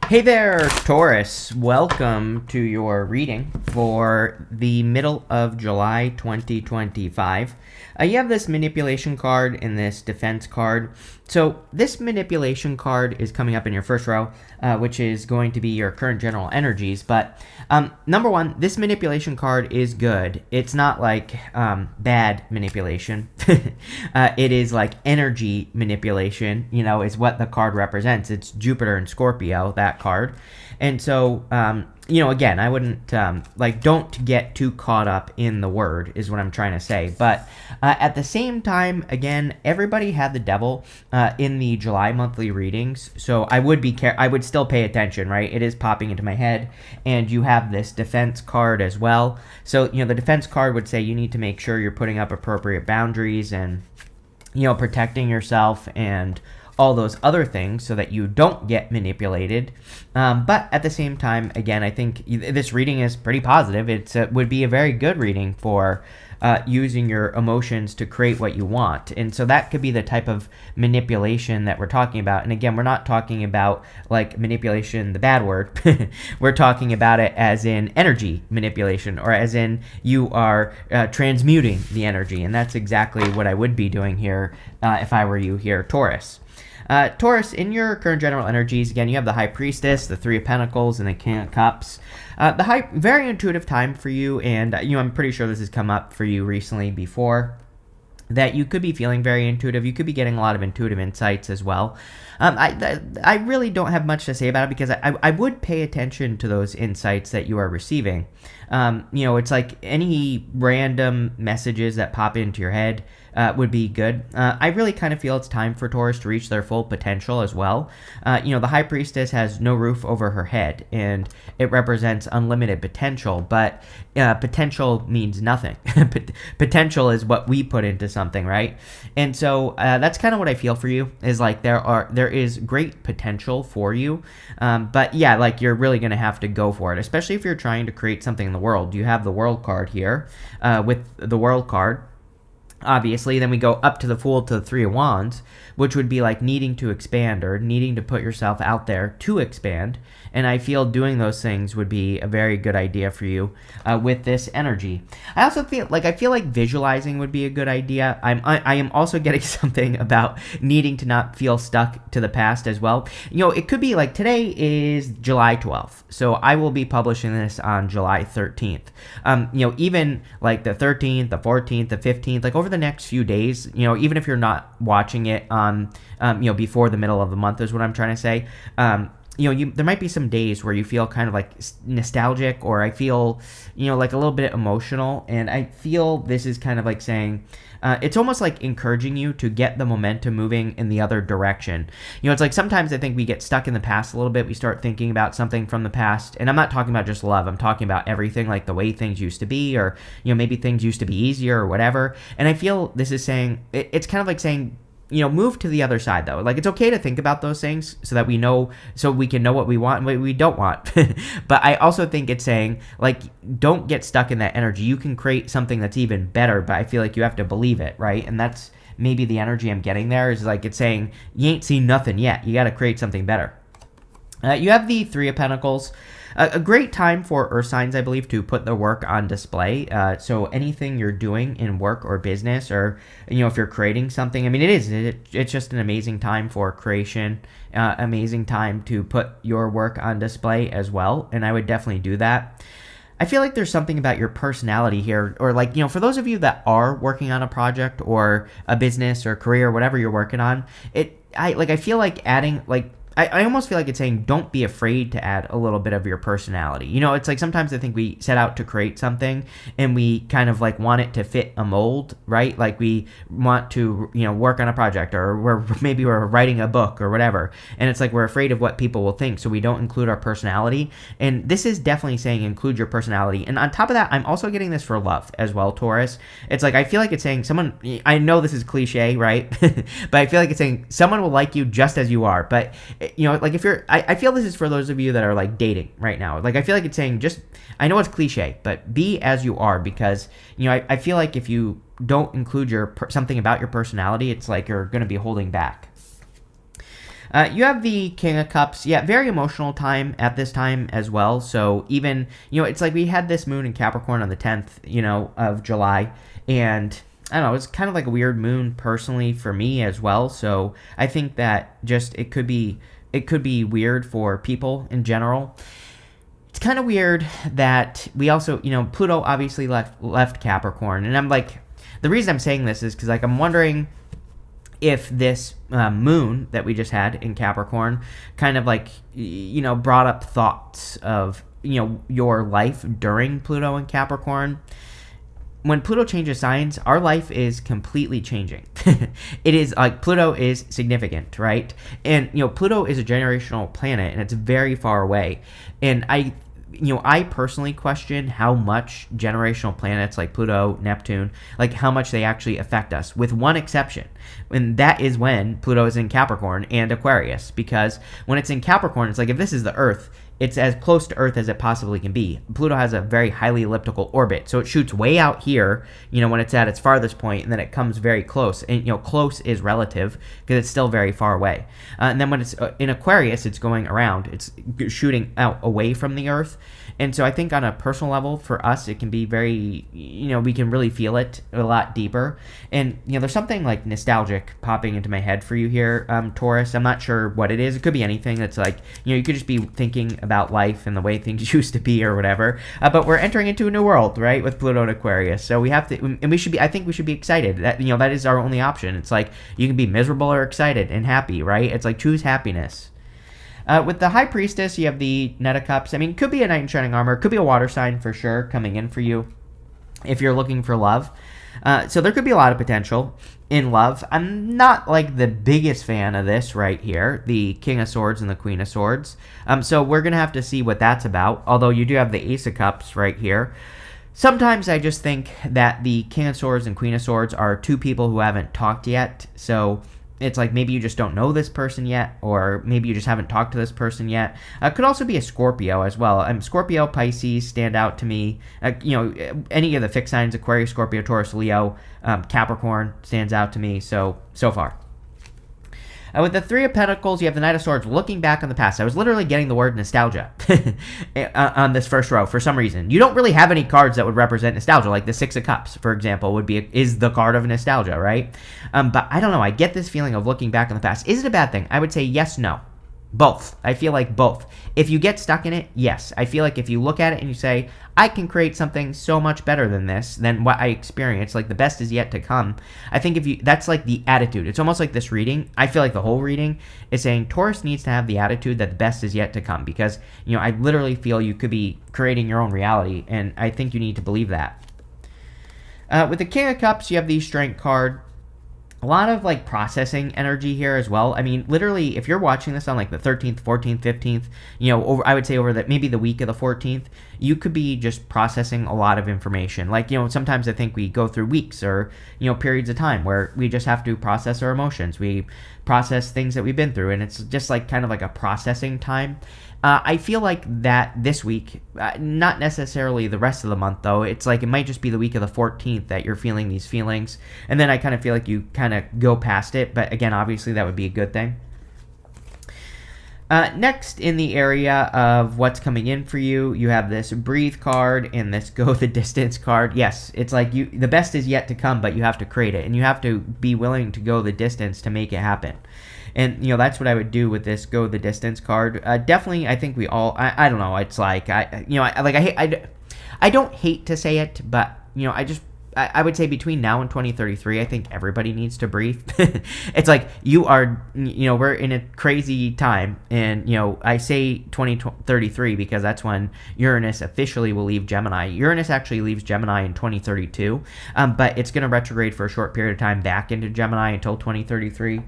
Hey there, Taurus. Welcome to your reading for the middle of July 2025. You have this manipulation card and this defense card. So this manipulation card is coming up in your first row, which is going to be your current general energies. But number one, this manipulation card is good. It's not like bad manipulation. It is like energy manipulation, is what the card represents. It's Jupiter and Scorpio, that card. And so, again, I wouldn't, don't get too caught up in the word is what I'm trying to say. But at the same time, again, everybody had the devil in the July monthly readings. So I would still pay attention, right? It is popping into my head. And you have this defense card as well. So, the defense card would say you need to make sure you're putting up appropriate boundaries and, protecting yourself and all those other things so that you don't get manipulated. But at the same time, again, I think this reading is pretty positive. It would be a very good reading for using your emotions to create what you want. And so that could be the type of manipulation that we're talking about. And again, we're not talking about like manipulation, the bad word. We're talking about it as in energy manipulation, or as in you are transmuting the energy. And that's exactly what I would be doing here if I were you here, Taurus. Taurus, in your current general energies, again, you have the High Priestess, the Three of Pentacles, and the King of Cups. Very intuitive time for you, and I'm pretty sure this has come up for you recently before, that you could be feeling very intuitive. You could be getting a lot of intuitive insights as well. I really don't have much to say about it because I would pay attention to those insights that you are receiving. It's like any random messages that pop into your head would be good. I really kind of feel it's time for Taurus to reach their full potential as well. The High Priestess has no roof over her head, and it represents unlimited potential, but potential means nothing. Potential is what we put into something, right? And so that's kind of what I feel for you, is like there is great potential for you, but yeah, like you're really going to have to go for it, especially if you're trying to create something in the world. You have the World card here with the World card. Obviously, then we go up to the Fool to the Three of Wands, which would be like needing to expand or needing to put yourself out there to expand. And I feel doing those things would be a very good idea for you with this energy. I also feel like visualizing would be a good idea. I am also getting something about needing to not feel stuck to the past as well. It could be like today is July 12th, so I will be publishing this on July 13th. Even like the 13th, the 14th, the 15th, like over the next few days, even if you're not watching it on, before the middle of the month is what I'm trying to say. There might be some days where you feel kind of like nostalgic, or I feel, like a little bit emotional. And I feel this is kind of like saying, it's almost like encouraging you to get the momentum moving in the other direction. It's like sometimes I think we get stuck in the past a little bit. We start thinking about something from the past. And I'm not talking about just love. I'm talking about everything, like the way things used to be, or, maybe things used to be easier or whatever. And I feel this is saying, it's kind of like saying, move to the other side though. Like it's okay to think about those things so that we can know what we want and what we don't want. But I also think it's saying like, don't get stuck in that energy. You can create something that's even better, but I feel like you have to believe it, right? And that's maybe the energy I'm getting there, is like it's saying you ain't seen nothing yet. You got to create something better. You have the Three of Pentacles. A great time for earth signs, I believe, to put their work on display. So anything you're doing in work or business, or, if you're creating something, I mean, it's just an amazing time for creation, amazing time to put your work on display as well. And I would definitely do that. I feel like there's something about your personality here, or like, for those of you that are working on a project or a business or career, whatever you're working on, I feel like adding, like, I almost feel like it's saying don't be afraid to add a little bit of your personality. It's like sometimes I think we set out to create something and we kind of like want it to fit a mold, right? Like we want to, work on a project, or we're writing a book or whatever. And it's like we're afraid of what people will think, so we don't include our personality. And this is definitely saying include your personality. And on top of that, I'm also getting this for love as well, Taurus. It's like I feel like it's saying someone, I know this is cliche, right? But I feel like it's saying someone will like you just as you are. But like if you're, I feel this is for those of you that are like dating right now. Like I feel like it's saying I know it's cliche, but be as you are, because, I feel like if you don't include something about your personality, it's like you're going to be holding back. You have the King of Cups. Yeah, very emotional time at this time as well. So even, it's like we had this moon in Capricorn on the 10th, of July. And I don't know, it's kind of like a weird moon personally for me as well. So I think that just it could be weird for people in general. It's kind of weird that we also, Pluto obviously left Capricorn. And I'm like, the reason I'm saying this is because like I'm wondering if this moon that we just had in Capricorn kind of like, brought up thoughts of, your life during Pluto in Capricorn. When Pluto changes signs, our life is completely changing. It is like Pluto is significant, right? And, Pluto is a generational planet and it's very far away. And I personally question how much generational planets like Pluto, Neptune, like how much they actually affect us, with one exception. And that is when Pluto is in Capricorn and Aquarius. Because when it's in Capricorn, it's like if this is the Earth, it's as close to Earth as it possibly can be. Pluto has a very highly elliptical orbit, so it shoots way out here, when it's at its farthest point, and then it comes very close. And, close is relative because it's still very far away. And then when it's in Aquarius, it's going around. It's shooting out away from the Earth. And so I think on a personal level, for us, it can be very, we can really feel it a lot deeper. And, there's something like nostalgic popping into my head for you here, Taurus. I'm not sure what it is. It could be anything that's like, you could just be thinking about life and the way things used to be or whatever. But we're entering into a new world, right, with Pluto and Aquarius. So we have to, and I think we should be excited. That, that is our only option. It's like you can be miserable or excited and happy, right? It's like choose happiness. With the High Priestess, you have the Knight of Cups. I mean, could be a Knight in Shining Armor. Could be a water sign for sure coming in for you if you're looking for love. So there could be a lot of potential in love. I'm not like the biggest fan of this right here, the King of Swords and the Queen of Swords. So we're going to have to see what that's about, although you do have the Ace of Cups right here. Sometimes I just think that the King of Swords and Queen of Swords are two people who haven't talked yet. So it's like maybe you just don't know this person yet, or maybe you just haven't talked to this person yet. Could also be a Scorpio as well. Scorpio, Pisces stand out to me. Any of the fixed signs, Aquarius, Scorpio, Taurus, Leo, Capricorn stands out to me so far. With the Three of Pentacles, you have the Knight of Swords looking back on the past. I was literally getting the word nostalgia on this first row for some reason. You don't really have any cards that would represent nostalgia, like the Six of Cups, for example, is the card of nostalgia, right? But I don't know. I get this feeling of looking back on the past. Is it a bad thing? I would say yes, no. Both. I feel like both. If you get stuck in it, yes. I feel like if you look at it and you say, I can create something so much better than this, than what I experienced, like the best is yet to come. I think that's like the attitude. It's almost like this reading. I feel like the whole reading is saying Taurus needs to have the attitude that the best is yet to come, because, I literally feel you could be creating your own reality, and I think you need to believe that. With the King of Cups, you have the Strength card. A lot of like processing energy here as well. I mean, literally, if you're watching this on like the 13th, 14th, 15th, I would say over maybe the week of the 14th, you could be just processing a lot of information. Like, sometimes I think we go through weeks or, periods of time where we just have to process our emotions. We process things that we've been through, and it's just like kind of like a processing time. I feel like that this week, not necessarily the rest of the month, though. It's like it might just be the week of the 14th that you're feeling these feelings. And then I kind of feel like you kind of go past it. But again, obviously, that would be a good thing. Next, in the area of what's coming in for you, you have this Breathe card and this Go the Distance card. Yes, it's like the best is yet to come, but you have to create it. And you have to be willing to go the distance to make it happen. And, that's what I would do with this Go the Distance card. Definitely, I think we all, I don't know, it's like, I don't hate to say it, but, I would say between now and 2033, I think everybody needs to breathe. It's like we're in a crazy time. And, I say 2033 because that's when Uranus officially will leave Gemini. Uranus actually leaves Gemini in 2032, but it's going to retrograde for a short period of time back into Gemini until 2033.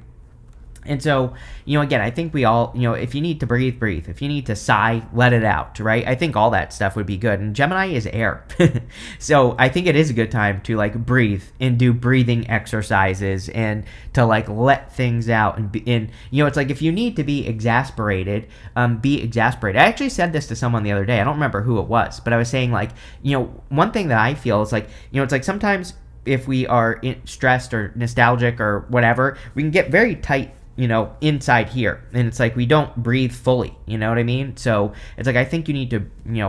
And so, again, I think we all, if you need to breathe, breathe. If you need to sigh, let it out, right? I think all that stuff would be good. And Gemini is air. So I think it is a good time to, like, breathe and do breathing exercises and to, like, let things out. And it's like if you need to be exasperated, be exasperated. I actually said this to someone the other day. I don't remember who it was, but I was saying, like, one thing that I feel is, like, it's like sometimes if we are stressed or nostalgic or whatever, we can get very tight inside here, and it's like we don't breathe fully, you know what I mean? So it's like I think you need to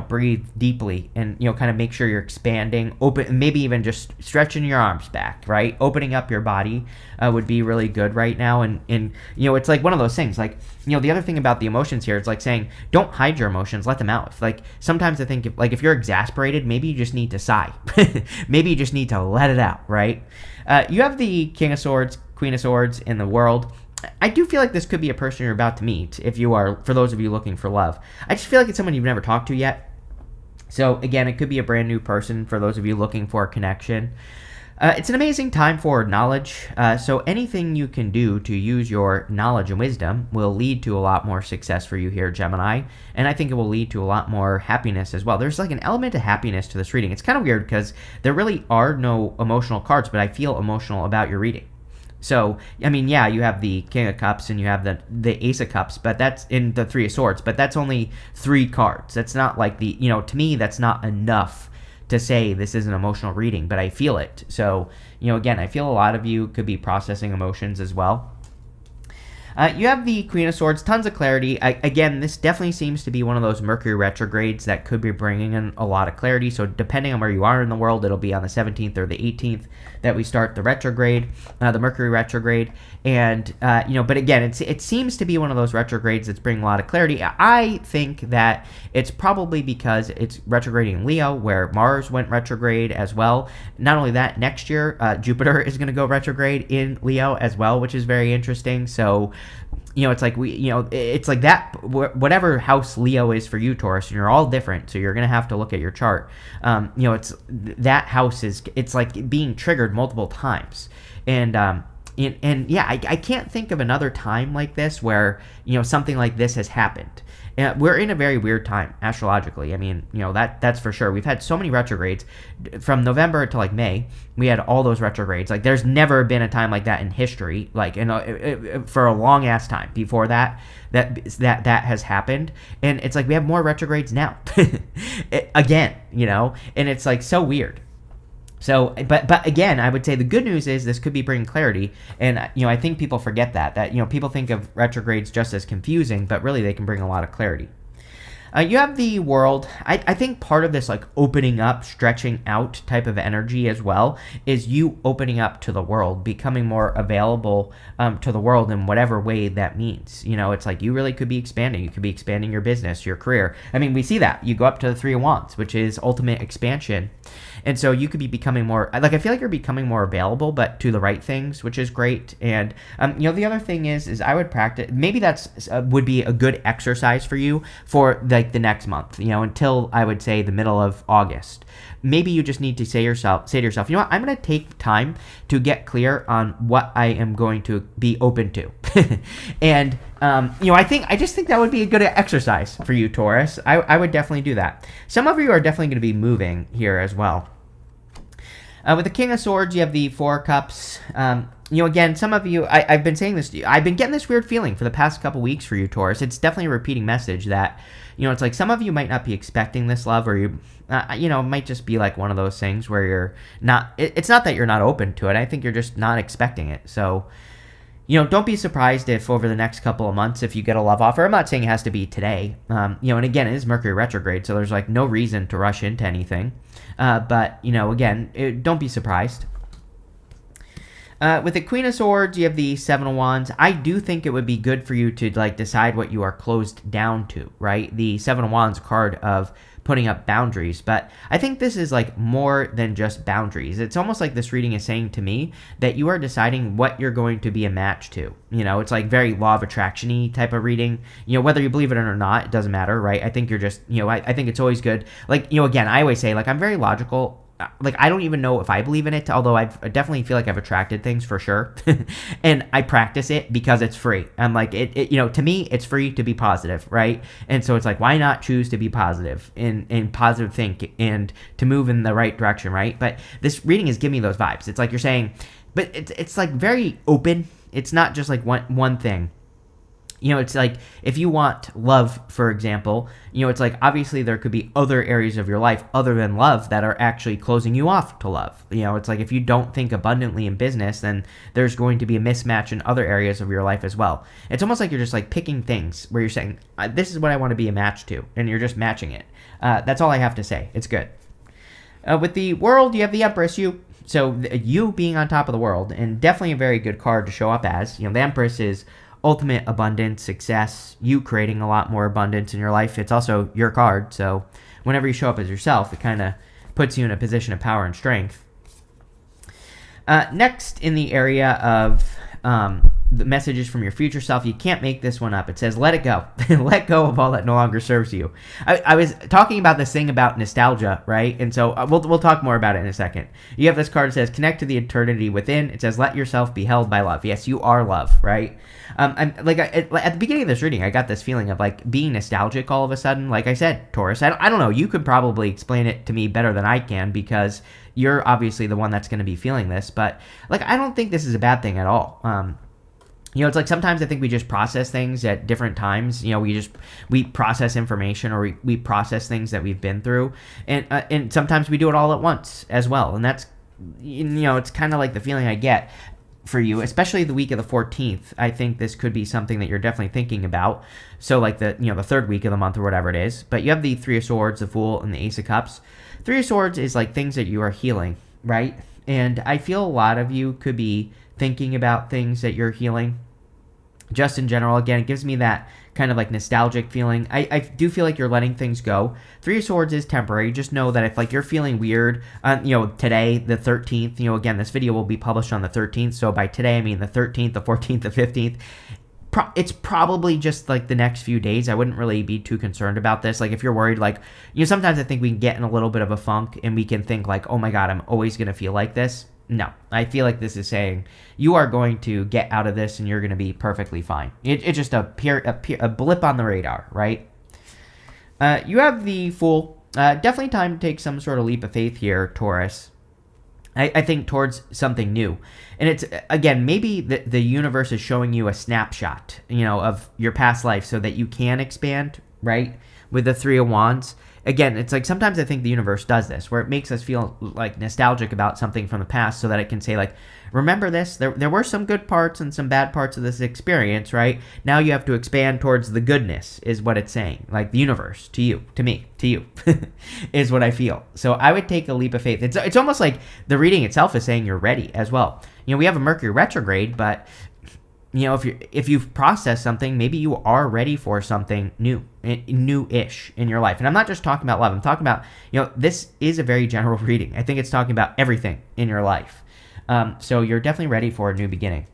breathe deeply and kind of make sure you're expanding, open, maybe even just stretching your arms back, right? Opening up your body would be really good right now. And it's like one of those things, like the other thing about the emotions here, it's like saying don't hide your emotions, let them out. Like sometimes I think if you're exasperated, maybe you just need to sigh. Maybe you just need to let it out, right? You have the King of Swords, Queen of Swords in the world. I do feel like this could be a person you're about to meet for those of you looking for love. I just feel like it's someone you've never talked to yet. So again, it could be a brand new person for those of you looking for a connection. It's an amazing time for knowledge. So anything you can do to use your knowledge and wisdom will lead to a lot more success for you here, Gemini. And I think it will lead to a lot more happiness as well. There's like an element of happiness to this reading. It's kind of weird because there really are no emotional cards, but I feel emotional about your reading. So, I mean, yeah, you have the King of Cups and you have the Ace of Cups, but that's in the Three of Swords, but that's only 3 cards. That's not like to me, that's not enough to say this is an emotional reading, but I feel it. So, again, I feel a lot of you could be processing emotions as well. You have the Queen of Swords, tons of clarity. Again, this definitely seems to be one of those Mercury retrogrades that could be bringing in a lot of clarity. So depending on where you are in the world, it'll be on the 17th or the 18th that we start the retrograde, the Mercury retrograde. And, but again, it seems to be one of those retrogrades that's bringing a lot of clarity. I think that it's probably because it's retrograding in Leo, where Mars went retrograde as well. Not only that, next year, Jupiter is going to go retrograde in Leo as well, which is very interesting. So, it's like it's like that, whatever house Leo is for you, Taurus, and you're all different, so you're going to have to look at your chart. It's that house it's like being triggered multiple times. And yeah, I can't think of another time like this where, something like this has happened. We're in a very weird time astrologically. I mean, that's for sure. We've had so many retrogrades from November to like May. We had all those retrogrades. Like, there's never been a time like that in history. Like, for a long ass time before that has happened. And it's like we have more retrogrades now, again. And it's like so weird. So, but again, I would say the good news is this could be bringing clarity, and I think people forget that people think of retrogrades just as confusing, but really they can bring a lot of clarity. You have the World. I think part of this like opening up, stretching out type of energy as well is you opening up to the world, becoming more available to the world in whatever way that means. It's like you really could be expanding. You could be expanding your business, your career. I mean, we see that. You go up to the Three of Wands, which is ultimate expansion. And so you could be becoming more, like, I feel like you're becoming more available, but to the right things, which is great. And, the other thing is I would practice, maybe that's would be a good exercise for you for like the next month, until I would say the middle of August. Maybe you just need to say to yourself, I'm going to take time to get clear on what I am going to be open to. And, I just think that would be a good exercise for you, Taurus. I would definitely do that. Some of you are definitely going to be moving here as well. With the King of Swords, you have the Four of Cups. Again, some of you, I've been saying this to you. I've been getting this weird feeling for the past couple weeks for you, Taurus. It's definitely a repeating message that, it's like some of you might not be expecting this love, or you, it might just be like one of those things where you're not, it's not that you're not open to it. I think you're just not expecting it. So, don't be surprised if over the next couple of months, if you get a love offer. I'm not saying it has to be today. And again, it is Mercury retrograde, so there's like no reason to rush into anything. But, again, don't be surprised. With the Queen of Swords, you have the Seven of Wands. I do think it would be good for you to like decide what you are closed down to, right? The Seven of Wands card of putting up boundaries, but I think this is like more than just boundaries. It's almost like this reading is saying to me that you are deciding what you're going to be a match to. It's like very law of attraction-y type of reading. Whether you believe it or not, it doesn't matter, right? I think you're just, I think it's always good. Like, again, I always say, like, I'm very logical. Like, I don't even know if I believe in it, although I definitely feel like I've attracted things for sure. And I practice it because it's free. I'm like, to me, it's free to be positive, right? And so it's like, why not choose to be positive and positive think and to move in the right direction, right? But this reading is giving me those vibes. It's like you're saying, but it's like very open. It's not just like one thing. It's like if you want love, for example, it's like obviously there could be other areas of your life other than love that are actually closing you off to love. It's like if you don't think abundantly in business, then there's going to be a mismatch in other areas of your life as well. It's almost like you're just like picking things where you're saying, this is what I want to be a match to, and you're just matching it. That's all I have to say. It's good. With the world, you have the Empress, you. So you being on top of the world, and definitely a very good card to show up as. The Empress is ultimate abundance, success, you creating a lot more abundance in your life. It's also your card, so whenever you show up as yourself, it kind of puts you in a position of power and strength. Next, in the area of the messages from your future self, you can't make this one up. It says, let it go. Let go of all that no longer serves you. I was talking about this thing about nostalgia, right? And so we'll talk more about it in a second. You have this card that says, connect to the eternity within. It says, let yourself be held by love. Yes, you are love, right? At the beginning of this reading, I got this feeling of like being nostalgic all of a sudden. Like I said, Taurus, I don't know. You could probably explain it to me better than I can because you're obviously the one that's going to be feeling this. But like, I don't think this is a bad thing at all. It's like sometimes I think we just process things at different times. We process information or we process things that we've been through. And sometimes we do it all at once as well. And that's, it's kind of like the feeling I get for you, especially the week of the 14th. I think this could be something that you're definitely thinking about. So like the third week of the month or whatever it is. But you have the Three of Swords, the Fool, and the Ace of Cups. Three of Swords is like things that you are healing, right? And I feel a lot of you could be thinking about things that you're healing. Just in general, again, it gives me that kind of like nostalgic feeling. I do feel like you're letting things go. Three of Swords is temporary. Just know that if like you're feeling weird, today, the 13th, again, this video will be published on the 13th. So by today, I mean the 13th, the 14th, the 15th. It's probably just like the next few days. I wouldn't really be too concerned about this. Like if you're worried, like, sometimes I think we can get in a little bit of a funk and we can think like, oh my God, I'm always going to feel like this. No, I feel like this is saying you are going to get out of this and you're going to be perfectly fine. It's just a blip on the radar, right? You have the Fool. Definitely time to take some sort of leap of faith here, Taurus. I think towards something new. And it's, again, maybe the universe is showing you a snapshot, of your past life so that you can expand, right? With the Three of Wands. Again, it's like sometimes I think the universe does this, where it makes us feel like nostalgic about something from the past so that it can say like, remember this? There were some good parts and some bad parts of this experience, right? Now you have to expand towards the goodness is what it's saying. Like the universe, to you, to me, to you, is what I feel. So I would take a leap of faith. It's almost like the reading itself is saying you're ready as well. We have a Mercury retrograde, but if you've processed something, maybe you are ready for something new-ish in your life. And I'm not just talking about love. I'm talking about, this is a very general reading. I think it's talking about everything in your life. So you're definitely ready for a new beginning.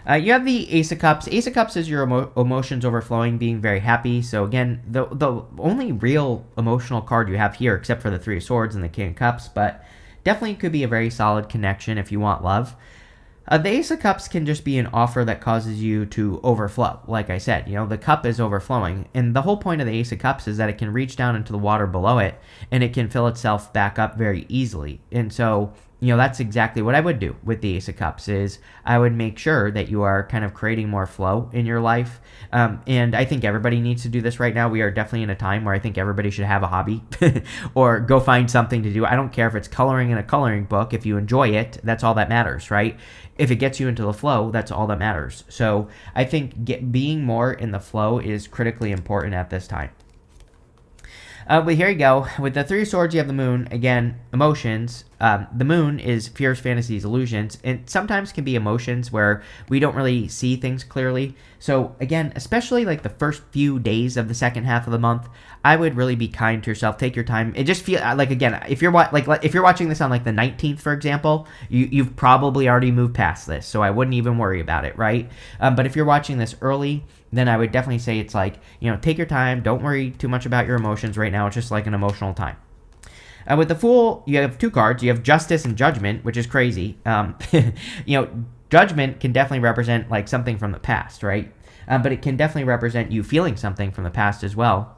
You have the Ace of Cups. Ace of Cups is your emotions overflowing, being very happy. So again, the only real emotional card you have here, except for the Three of Swords and the King of Cups, but definitely could be a very solid connection if you want love. The Ace of Cups can just be an offer that causes you to overflow. Like I said, the cup is overflowing. And the whole point of the Ace of Cups is that it can reach down into the water below it, and it can fill itself back up very easily. And so, that's exactly what I would do with the Ace of Cups is I would make sure that you are kind of creating more flow in your life. And I think everybody needs to do this right now. We are definitely in a time where I think everybody should have a hobby or go find something to do. I don't care if it's coloring in a coloring book. If you enjoy it, that's all that matters, right? If it gets you into the flow, that's all that matters. So I think being more in the flow is critically important at this time. But here you go. With the Three of Swords, you have the Moon. Again, emotions. The Moon is fears, fantasies, illusions. And sometimes can be emotions where we don't really see things clearly. So again, especially like the first few days of the second half of the month, I would really be kind to yourself. Take your time. It just feel like, again, if you're watching this on like the 19th, for example, you've probably already moved past this. So I wouldn't even worry about it, right? But if you're watching this early, then I would definitely say it's like, take your time. Don't worry too much about your emotions right now. It's just like an emotional time. With the Fool, you have two cards. You have Justice and Judgment, which is crazy. Judgment can definitely represent like something from the past, right? But it can definitely represent you feeling something from the past as well.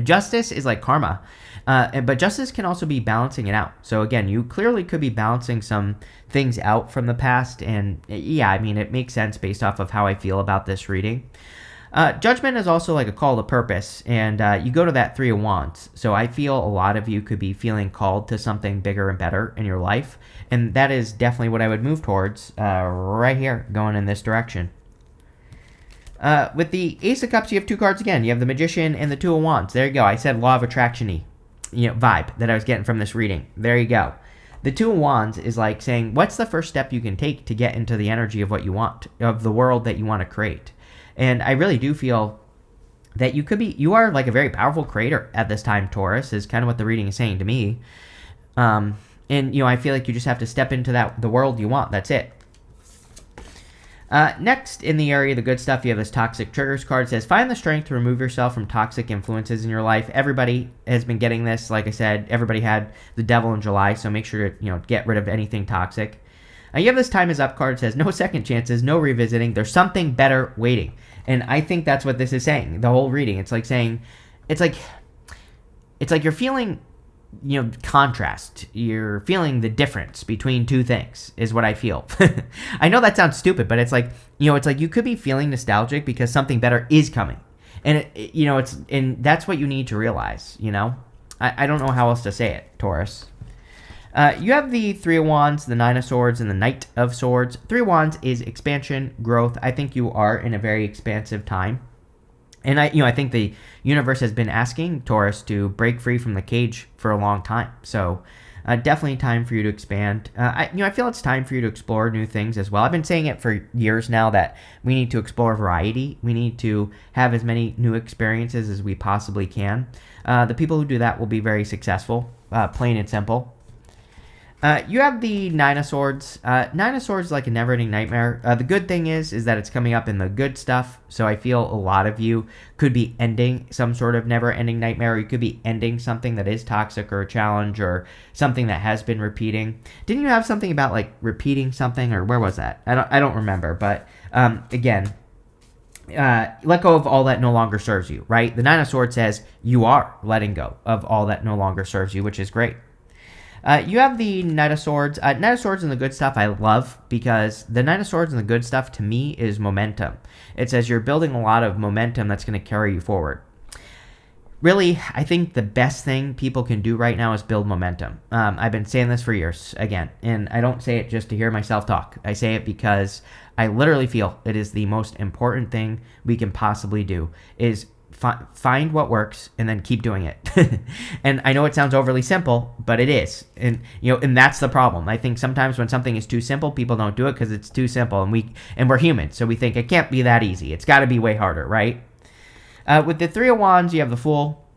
Justice is like karma, but justice can also be balancing it out. So again, you clearly could be balancing some things out from the past, and yeah, I mean, it makes sense based off of how I feel about this reading. Judgment is also like a call to purpose, and you go to that Three of Wands. So I feel a lot of you could be feeling called to something bigger and better in your life, and that is definitely what I would move towards right here, going in this direction. With the Ace of Cups, you have 2 cards again. You have the Magician and the Two of Wands. There you go. I said law of attraction-y, vibe that I was getting from this reading. There you go. The Two of Wands is like saying, what's the first step you can take to get into the energy of what you want, of the world that you want to create? And I really do feel that you are like a very powerful creator at this time, Taurus, is kind of what the reading is saying to me. And, I feel like you just have to step into the world you want. That's it. Next, in the area of the good stuff, you have this Toxic Triggers card. It says, find the strength to remove yourself from toxic influences in your life. Everybody has been getting this. Like I said, everybody had the devil in July, so make sure to, get rid of anything toxic. You have this Time is Up card. It says, no second chances, no revisiting. There's something better waiting. And I think that's what this is saying, the whole reading. It's like saying, it's like you're feeling, contrast. You're feeling the difference between two things is what I feel. I know that sounds stupid, but it's like, it's like you could be feeling nostalgic because something better is coming. And, and that's what you need to realize, I don't know how else to say it, Taurus. You have the Three of Wands, the Nine of Swords, and the Knight of Swords. Three of Wands is expansion, growth. I think you are in a very expansive time. And I think the universe has been asking Taurus to break free from the cage for a long time. So definitely time for you to expand. I feel it's time for you to explore new things as well. I've been saying it for years now that we need to explore variety. We need to have as many new experiences as we possibly can. The people who do that will be very successful, plain and simple. You have the Nine of Swords. Nine of Swords is like a never-ending nightmare. The good thing is that it's coming up in the good stuff. So I feel a lot of you could be ending some sort of never-ending nightmare. Or you could be ending something that is toxic or a challenge or something that has been repeating. Didn't you have something about like repeating something, or where was that? I don't remember. But again, let go of all that no longer serves you, right? The Nine of Swords says you are letting go of all that no longer serves you, which is great. You have the Knight of Swords. Knight of Swords and the good stuff I love because the Knight of Swords and the good stuff to me is momentum. It says you're building a lot of momentum that's going to carry you forward. Really, I think the best thing people can do right now is build momentum. I've been saying this for years, again, and I don't say it just to hear myself talk. I say it because I literally feel it is the most important thing we can possibly do is find what works and then keep doing it. And I know it sounds overly simple, but it is. And and that's the problem. I think sometimes when something is too simple, people don't do it because it's too simple, and we're human, so we think it can't be that easy. It's got to be way harder, right? With the Three of Wands, you have the Fool.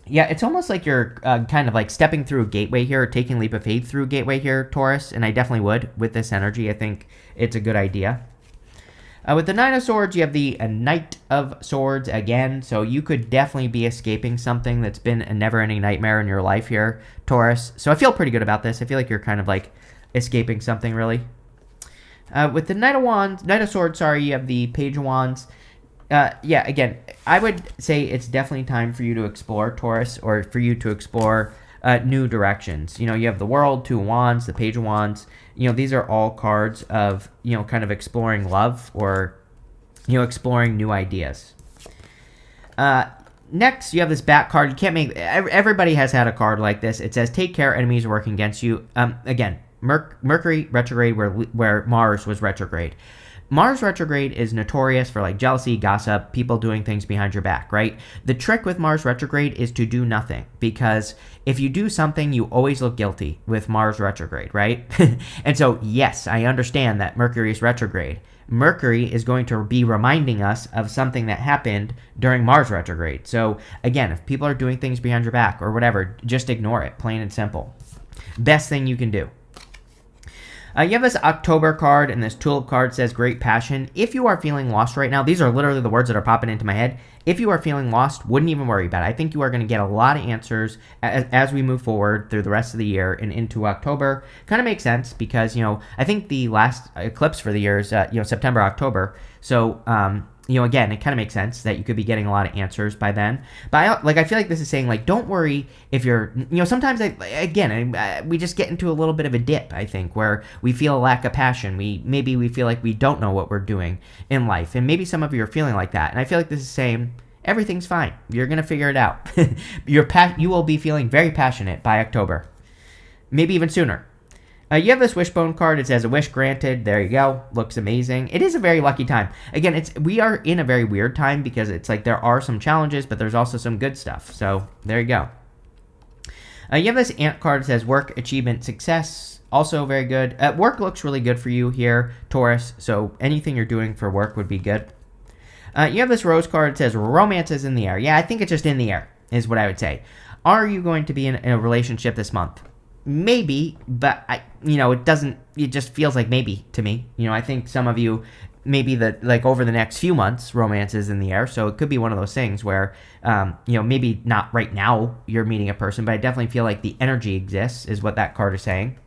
Yeah, it's almost like you're kind of like stepping through a gateway here, or taking a leap of faith through a gateway here, Taurus, and I definitely would with this energy. I think it's a good idea. With the Nine of Swords, you have the Knight of Swords again, so you could definitely be escaping something that's been a never-ending nightmare in your life here, Taurus. So I feel pretty good about this. I feel like you're kind of like escaping something, really. With the Knight of Swords, you have the Page of Wands. Yeah, again, I would say it's definitely time for you to explore, Taurus, or for you to explore new directions. You have the World, Two of Wands, the Page of Wands. These are all cards of, kind of exploring love or, exploring new ideas. Next, you have this Bat card. You can't make... Everybody has had a card like this. It says, take care, enemies are working against you. Again, Mercury retrograde where Mars was retrograde. Mars retrograde is notorious for like jealousy, gossip, people doing things behind your back, right? The trick with Mars retrograde is to do nothing, because if you do something, you always look guilty with Mars retrograde, right? And so, yes, I understand that Mercury is retrograde. Mercury is going to be reminding us of something that happened during Mars retrograde. So, again, if people are doing things behind your back or whatever, just ignore it, plain and simple. Best thing you can do. You have this October card, and this Tulip card says great passion. If you are feeling lost right now, these are literally the words that are popping into my head. If you are feeling lost, wouldn't even worry about it. I think you are going to get a lot of answers as we move forward through the rest of the year and into October. Kind of makes sense because, I think the last eclipse for the year is, September, October. So, again, it kind of makes sense that you could be getting a lot of answers by then. But I feel like this is saying, like, don't worry if you're, sometimes, we just get into a little bit of a dip, I think, where we feel a lack of passion. Maybe we feel like we don't know what we're doing in life. And maybe some of you are feeling like that. And I feel like this is saying, everything's fine. You're going to figure it out. You will be feeling very passionate by October. Maybe even sooner. You have this wishbone card. It says a wish granted. There you go. Looks amazing. It is a very lucky time. Again, we are in a very weird time because it's like there are some challenges, but there's also some good stuff. So there you go. You have this ant card. It says work, achievement, success. Also very good. Work looks really good for you here, Taurus. So anything you're doing for work would be good. You have this rose card. It says romance is in the air. Yeah, I think it's just in the air is what I would say. Are you going to be in a relationship this month? Maybe, but it just feels like maybe to me. I think some of you, maybe over the next few months, romance is in the air. So it could be one of those things where, maybe not right now you're meeting a person, but I definitely feel like the energy exists is what that card is saying.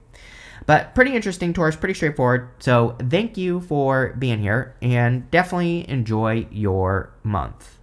But pretty interesting, Taurus, pretty straightforward. So thank you for being here and definitely enjoy your month.